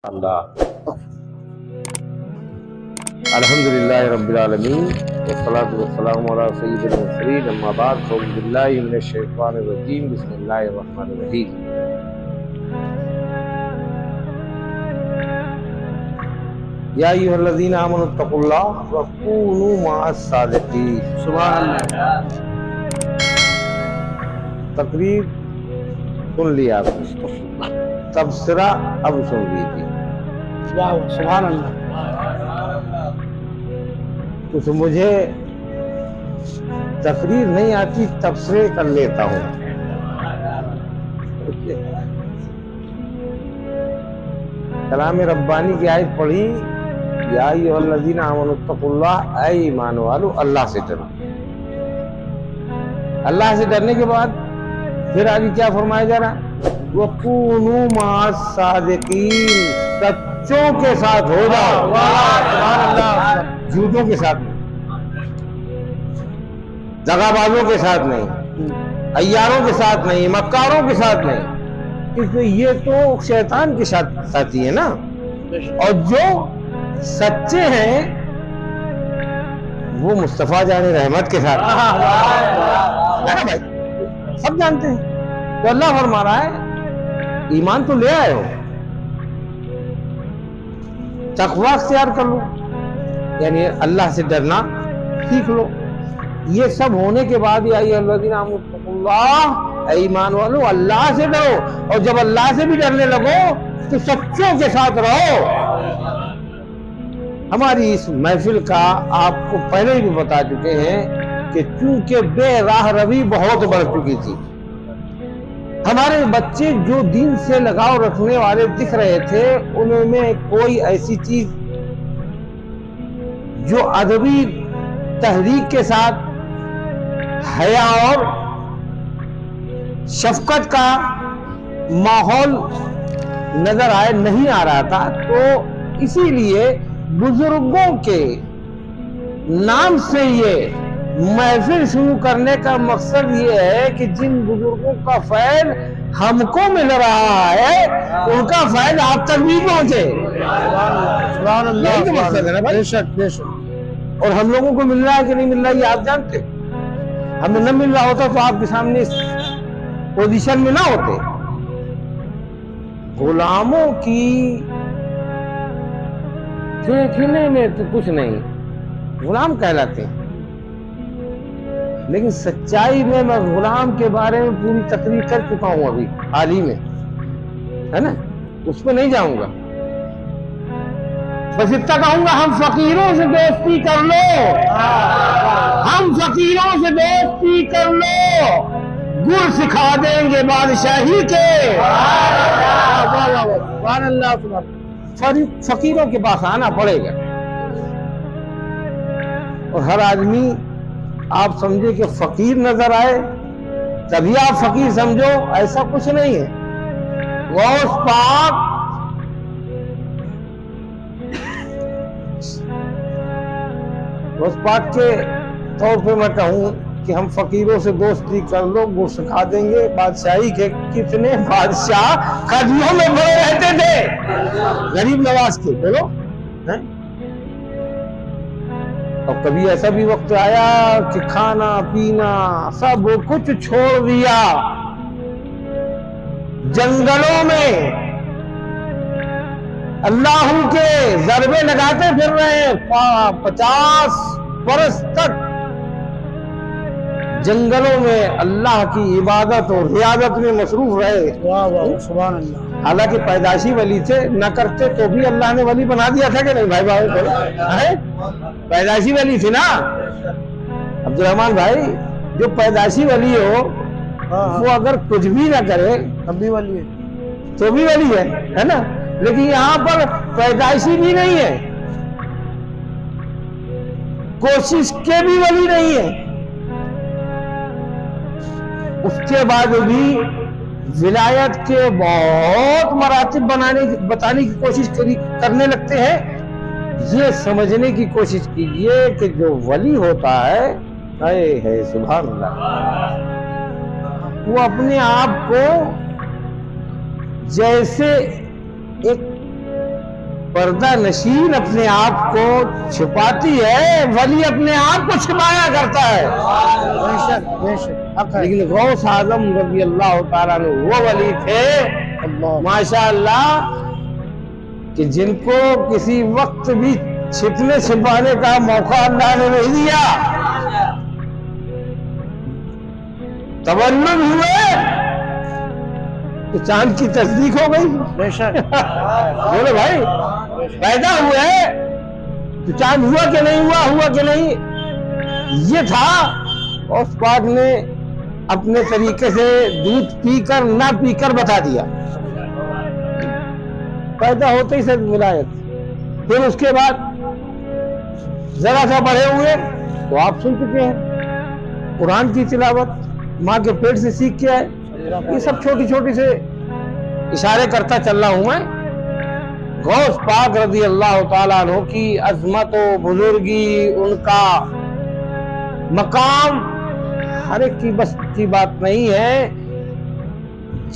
اللہ الحمدللہ رب العالمین والصلاة والسلام علی سید المرسلین اما بعد فاعوذ باللہ من الشیطان الرجیم بسم اللہ الرحمن الرحیم یا ایھا الذین آمنوا اتقوا اللہ وکونوا مع الصادقین۔ سبحان اللہ۔ تقریر سن لیا آپ نے، تبصرہ اب سن لیجیے۔ واہ سبحان اللہ۔ کچھ مجھے تقریر نہیں آتی، تبصرے کر لیتا ہوں۔ کلام ربانی کی آیت پڑھی، یا ایھا الذین آمنوا اتقوا اللہ، اے ایمان والو اللہ سے ڈرو۔ اللہ سے ڈرنے کے بعد پھر آگے کیا فرمایا جا رہا؟ وَكُونُوا مَعَ الصَّادِقِينَ، سچوں کے ساتھ ہو جاؤ، سبحان اللہ۔ جھوٹوں کے ساتھ نہیں، دغا بازوں کے ساتھ نہیں، عیاروں کے ساتھ نہیں، مکاروں کے ساتھ نہیں، کیونکہ یہ تو شیطان کے ساتھی ہے نا۔ اور جو سچے ہیں وہ مصطفیٰ جان رحمت کے ساتھ ہے نا بھائی، سب جانتے ہیں۔ تو اللہ فرما رہا ہے ایمان تو لے آئے ہو، تقویٰ اختیار کر لو، یعنی اللہ سے ڈرنا سیکھ لو۔ یہ سب ہونے کے بعد یا ایھا الذین آمنوا اتقوا اللہ، اے ایمان والو اللہ سے ڈرو، اور جب اللہ سے بھی ڈرنے لگو تو سچوں کے ساتھ رہو۔ ہماری اس محفل کا آپ کو پہلے بھی بتا چکے ہیں کہ چونکہ بے راہ روی بہت بڑھ چکی تھی، ہمارے بچے جو دین سے لگاؤ رکھنے والے دکھ رہے تھے ان میں کوئی ایسی چیز جو ادبی تحریک کے ساتھ حیا اور شفقت کا ماحول نظر آئے نہیں آ رہا تھا، تو اسی لیے بزرگوں کے نام سے یہ محفل شروع کرنے کا مقصد یہ ہے کہ جن بزرگوں کا فیض ہم کو مل رہا ہے ان کا فیض آپ تک بھی پہنچے۔ سبحان اللہ۔ یہی تو مقصد ہے نا بھائی۔ بے شک بے شک۔ اور ہم لوگوں کو مل رہا ہے کہ نہیں مل رہا ہے یہ آپ جانتے، ہمیں نہ مل رہا ہوتا تو آپ کے سامنے اس پوزیشن میں نہ ہوتے۔ غلاموں کی دیکھنے میں تو کچھ نہیں، غلام کہلاتے ہیں، لیکن سچائی میں میں غلام کے بارے میں پوری تقریر کر چکا ہوں ابھی حال ہی میں، ہے نا، اس پہ نہیں جاؤں گا۔ بس اتنا کہوں گا ہم فقیروں سے دوستی کر لو، ہم فقیروں سے دوستی کر لو، گر سکھا دیں گے بادشاہی کے۔ سبحان اللہ۔ فقیروں کے پاس آنا پڑے گا، اور ہر آدمی آپ سمجھے کہ فقیر نظر آئے تبھی آپ فقیر سمجھو، ایسا کچھ نہیں ہے۔ غوث پاک کے طور پہ میں کہوں کہ ہم فقیروں سے دوستی کر لو، گر سکھا دیں گے بادشاہی کے۔ کتنے بادشاہ قدموں میں پڑے رہتے تھے غریب نواز کے، بولو۔ اور کبھی ایسا بھی وقت آیا کہ کھانا پینا سب کچھ چھوڑ دیا، جنگلوں میں اللہ کے ضربے لگاتے پھر رہے ہیں، 50 برس تک جنگلوں میں اللہ کی عبادت اور ریاضت میں مصروف رہے۔ واہ واہ سبحان اللہ۔ حالانکہ پیدائشی ولی تھے، نہ کرتے تو بھی اللہ نے ولی بنا دیا تھا کہ نہیں بھائی بھائی؟ پیدائشی ولی تھی نا عبد الرحمان بھائی، جو پیدائشی ولی ہو وہ اگر کچھ بھی نہ کرے تب بھی ولی ہے، تو بھی ولی ہے نا، لیکن یہاں پر پیدائشی بھی نہیں ہے، کوشش کے بھی ولی نہیں ہے، اس کے بعد بھی ولایت کے بہت مراتب بتانے کی کوشش کرنے لگتے ہیں۔ یہ سمجھنے کی کوشش کیجئے کہ جو ولی ہوتا ہے سبحان اللہ، وہ اپنے آپ کو جیسے ایک پردہ نشین اپنے آپ کو چھپاتی ہے، ولی اپنے آپ کو چھپایا کرتا ہے. بے شک بے شک حق ہے. لیکن غوث اعظم رضی اللہ تعالیٰ عنہ وہ ولی تھے اللہ ماشاء اللہ کہ جن کو کسی وقت بھی چھپنے چھپانے کا موقع اللہ نے نہیں دیا. تولد ہوئے تو چاند کی تصدیق ہو گئی. بے شک بولے بھائی پیدا ہوئے تو چاند ہوا کہ نہیں ہوا کہ نہیں. یہ تھا اس پاک نے اپنے طریقے سے دودھ پی کر نہ پی کر بتا دیا. پیدا ہوتے ہی سے ولایت. پھر اس کے بعد ذرا سا بڑھے ہوئے تو آپ سن چکے ہیں قرآن کی تلاوت ماں کے پیٹ سے سیکھ کے آئے. یہ سب چھوٹی چھوٹی سے اشارے کرتا چل رہا ہوں میں. غوث پاک رضی اللہ تعالیٰ عنہ کی عظمت و بزرگی، ان کا مقام ہر ایک کی بس کی بات نہیں ہے.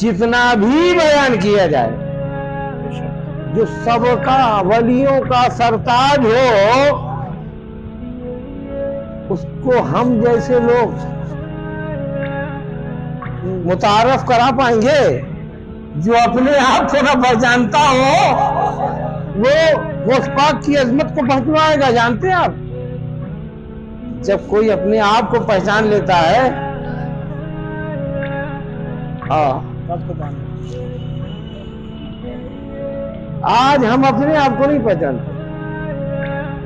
جتنا بھی بیان کیا جائے، جو سب کا ولیوں کا سرتاج ہو اس کو ہم جیسے لوگ متعارف کرا پائیں گے؟ جو اپنے آپ کو نہ پہچانتا ہو وہ غوث پاک کی عظمت کو پہچانائے گا. جانتے ہیں آپ جب کوئی اپنے آپ کو پہچان لیتا ہے آج ہم اپنے آپ کو نہیں پہچانتے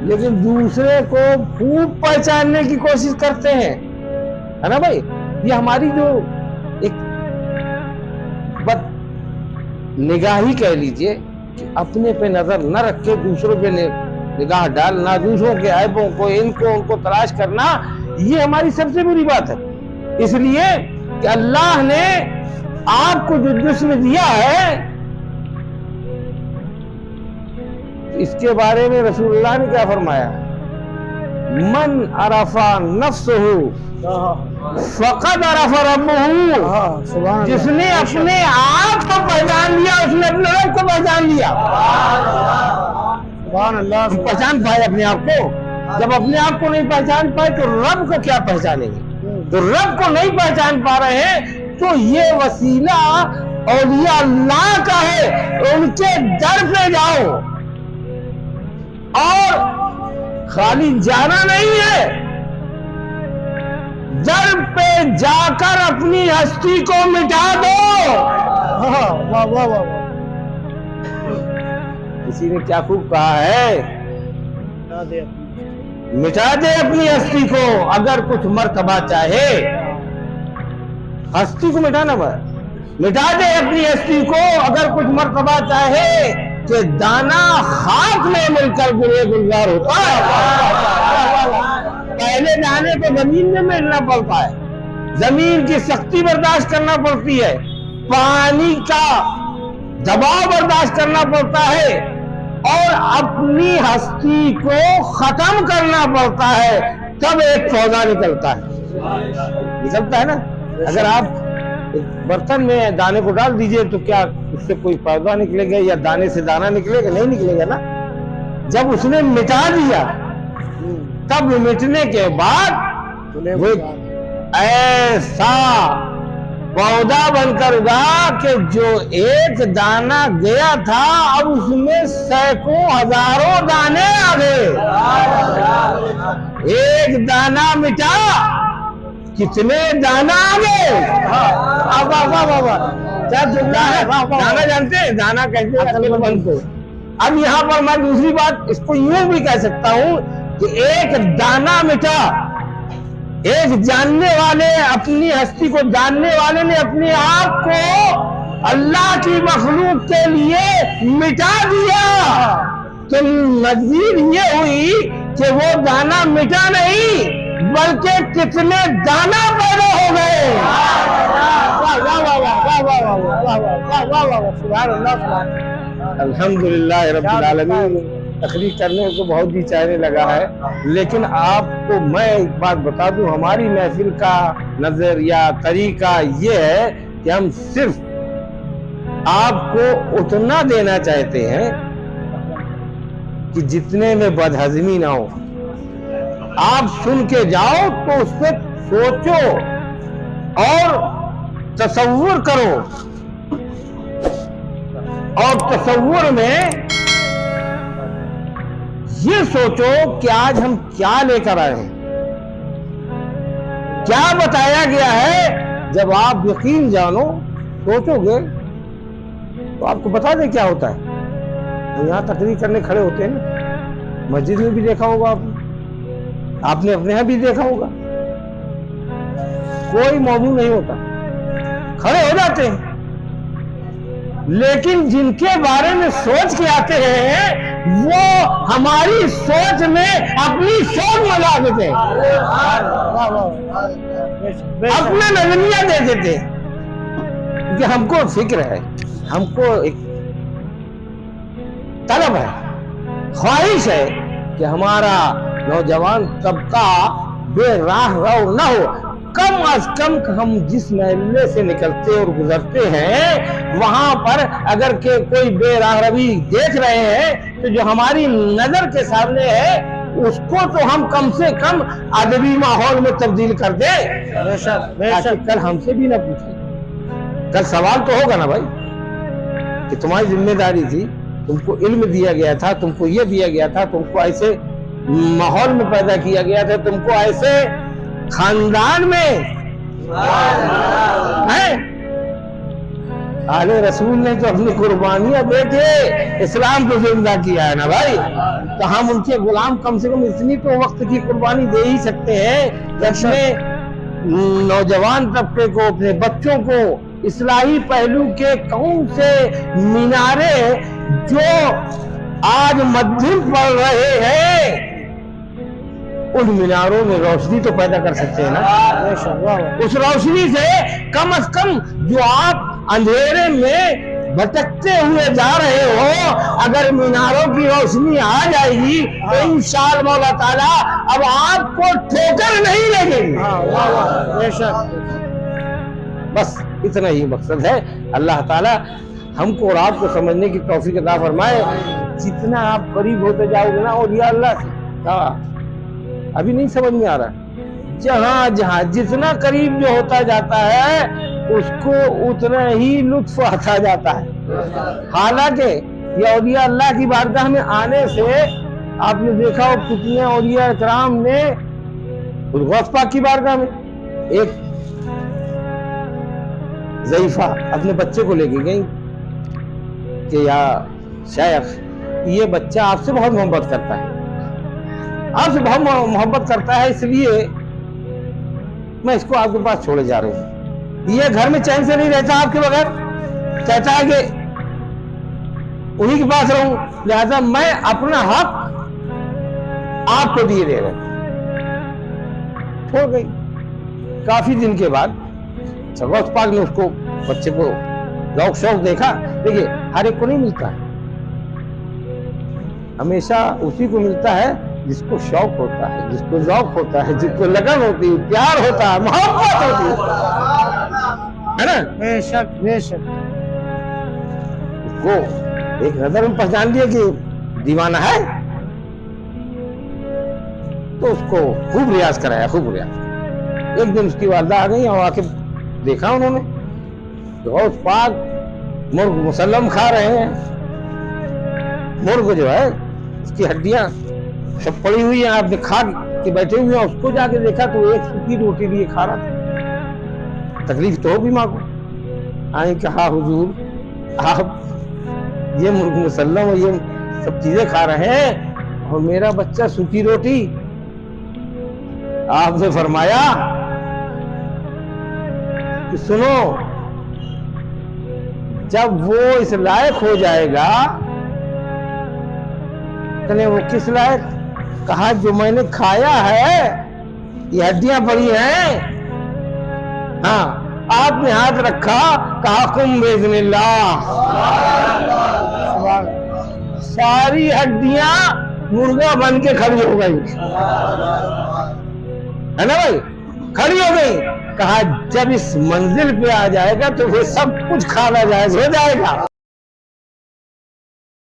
لیکن دوسرے کو خوب پہچاننے کی کوشش کرتے ہیں، ہے نا بھائی. یہ ہماری جو ایک بد نگاہی کہہ لیجئے کہ اپنے پہ نظر نہ رکھ کے دوسروں پہ نگاہ ڈالنا، دوسروں کے عیبوں کو ان کو تلاش کرنا، یہ ہماری سب سے بری بات ہے. اس لیے کہ اللہ نے آپ کو جو جسم دیا ہے اس کے بارے میں رسول اللہ نے کیا فرمایا؟ من عرف نفسہ فقد عرف ربہ. جس نے اپنے آپ کو پہچان لیا اس نے اپنے رب کو پہچان لیا. سبحان اللہ. پہچان پائے اپنے آپ کو. جب اپنے آپ کو نہیں پہچان پائے تو رب کو کیا پہچانیں گے؟ تو رب کو نہیں پہچان پا رہے ہیں تو یہ وسیلہ اولیاء اللہ کا ہے. ان کے در پہ جاؤ اور خالی جانا نہیں ہے، در پہ جا کر اپنی ہستی کو مٹا دو. واہ واہ واہ. کسی نے کیا خوب کہا ہے، مٹا دے اپنی ہستی کو اگر کچھ مرتبہ چاہے. ہستی کو مٹانا مٹا دے اپنی ہستی کو اگر کچھ مرتبہ چاہے کہ دانا خاک میں مل کر گلزار ہوتا ہے. پہلے دانے کو زمین میں ملنا پڑتا ہے، زمین کی سختی برداشت کرنا پڑتی ہے، پانی کا دباؤ برداشت کرنا پڑتا ہے اور اپنی ہستی کو ختم کرنا پڑتا ہے، تب ایک پودا نکلتا ہے نا. اگر آپ برتن میں دانے کو ڈال دیجئے تو کیا اس سے کوئی پودا نکلے گا یا دانے سے دانہ نکلے گا؟ نہیں نکلے گا نا. جب اس نے مٹا دیا تب مٹنے کے بعد وہ ایسا پودا بن کر اگا کہ جو ایک دانہ گیا تھا اب اس میں سینکڑوں ہزاروں دانے آ گئے. ایک دانہ مٹا کتنے دانا آ گئے. دانا جانتے ہیں؟ دانا کہتے ہیں عقل مند کو. اب یہاں پر میں دوسری بات اس کو یوں بھی کہہ سکتا ہوں کہ ایک دانا مٹا، ایک جاننے والے اپنی ہستی کو جاننے والے نے اپنے آپ کو اللہ کی مخلوق کے لیے مٹا دیا تو نظیر یہ ہوئی کہ وہ دانا مٹا نہیں بلکہ کتنے دانا پیدا ہو گئے. الحمدللہ رب العالمین. تقریر کرنے کو بہت ہی چہرے لگا ہے لیکن آپ کو میں ایک بات بتا دوں، ہماری محفل کا نظر یا طریقہ یہ ہے کہ ہم صرف آپ کو اتنا دینا چاہتے ہیں کہ جتنے میں بدہضمی نہ ہو، آپ سن کے جاؤ تو اس پہ سوچو اور تصور کرو، اور تصور میں یہ سوچو کہ آج ہم کیا لے کر آئے ہیں، کیا بتایا گیا ہے۔ جب آپ یقین جانو، سوچو گے تو آپ کو بتا دیں کیا ہوتا ہے۔ یہاں تقریر کرنے کھڑے ہوتے ہیں نا، مسجد میں بھی دیکھا ہوگا آپ نے اپنے یہاں بھی دیکھا ہوگا، کوئی موضوع نہیں ہوتا، کھڑے ہو جاتے ہیں، لیکن جن کے بارے میں سوچ کے آتے ہیں وہ ہماری سوچ میں اپنی سوچ ملا دیتے ہیں، اپنا نظریہ دے دیتے ہیں، کیونکہ ہم کو فکر ہے، ہم کو ایک طلب ہے، خواہش ہے کہ ہمارا نوجوان طبقہ بے راہ رو نہ ہو۔ کم از کم ہم جس محلے سے نکلتے اور گزرتے ہیں وہاں پر اگر کہ کوئی بے راہ روی دیکھ رہے ہیں تو جو ہماری نظر کے سامنے ہے اس کو تو ہم کم سے کم ادبی ماحول میں تبدیل کر دیں، تاکہ کل ہم سے بھی نہ پوچھیں۔ کل سوال تو ہوگا نا بھائی کہ تمہاری ذمہ داری تھی، تم کو علم دیا گیا تھا، تم کو یہ دیا گیا تھا، تم کو ایسے ماحول میں پیدا کیا گیا تھا، تم کو ایسے خاندان میں آل رسول نے تو اپنی قربانیاں دے کے اسلام کو زندہ کیا ہے نا بھائی، تو ہم ان کے غلام کم سے کم اتنی تو وقت کی قربانی دے ہی سکتے ہیں کہ اپنے نوجوان طبقے کو، اپنے بچوں کو اصلاحی پہلو کے کون سے مینارے جو آج مدھم پڑ رہے ہیں ان میناروں میں روشنی تو پیدا کر سکتے ہیں نا۔ اس روشنی سے کم از کم جو آپ اندھیرے میں بھٹکتے ہوئے جا رہے ہو، اگر میناروں کی روشنی آ جائے گی تو انشاءاللہ مولا تعالیٰ اب آپ کو ٹھوکر نہیں لگے گی۔ بس اتنا ہی مقصد ہے۔ اللہ تعالیٰ ہم کو اور آپ کو سمجھنے کی توفیق عطا فرمائے۔ جتنا آپ قریب ہوتے جاؤ گے نا اولیاء اللہ سے، ابھی نہیں سمجھ میں آ رہا، جہاں جہاں جتنا قریب جو ہوتا جاتا ہے اس کو اتنا ہی لطف آتا جاتا ہے۔ حالانکہ یہ اولیاء اللہ کی بارگاہ میں آنے سے آپ نے دیکھا ہو کتنے اولیاء اکرام نے غوث پاک کی بارگاہ میں، ایک ضعیفہ اپنے بچے کو لے کے گئی کہ یا شیخ یہ بچہ آپ سے بہت محبت کرتا ہے، آپ سے بہت محبت کرتا ہے، اس لیے میں اس کو آپ کے پاس چھوڑے جا رہا ہوں، یہ گھر میں چین سے نہیں رہتا آپ کے بغیر، کہتا ہے کہ انہی کے پاس رہوں، لہذا میں اپنا حق آپ کو دیے دے رہا ہوں۔ چھوڑ گئی۔ کافی دن کے بعد غوث پاک نے اس کو بچے کو ذوق شوق دیکھا، دیکھیے ہر ایک کو نہیں ملتا ہے، ہمیشہ اسی کو ملتا ہے جس کو شوق ہوتا ہے، جس کو ذوق ہوتا ہے، جس کو لگن ہوتی ہے، پیار ہوتا ہے، محبت ہوتی ہے نا۔ بے شک بے شک۔ اس کو ایک نظر میں پہچان لیا کہ دیوانہ ہے، تو اس کو خوب ریاض کرایا، خوب ریاض۔ ایک دن اس کی والدہ آ گئی اور آ کے دیکھا انہوں نے غوث پاک مرغ مسلم کھا رہے ہیں، مرغ جو ہے اس کی ہڈیاں سب پڑی ہوئی ہیں، آپ نے کھا کے بیٹھے ہوئے ہیں، اس کو جا کے دیکھا تو ایک سوکھی روٹی لیے کھا رہا تھا۔ تکلیف تو ہوگی ماں کو۔ آئیں کہا حضور آپ یہ مرغ مسلم اور یہ سب چیزیں کھا رہے ہیں اور میرا بچہ سوکھی روٹی۔ آپ نے فرمایا کہ سنو، جب وہ اس لائق ہو جائے گا، کہنے وہ کس لائق؟ کہا جو میں نے کھایا ہے، یہ ہڈیاں پڑی ہیں، ہاں آپ نے ہاتھ رکھا، کہا قم باذن اللہ، ساری ہڈیاں مرغا بن کے کھڑی ہو گئی، ہے نا بھائی، کھڑی ہو گئی۔ کہا جب اس منزل پہ آ جائے گا تو پھر سب کچھ کھانا جائز ہو جائے گا۔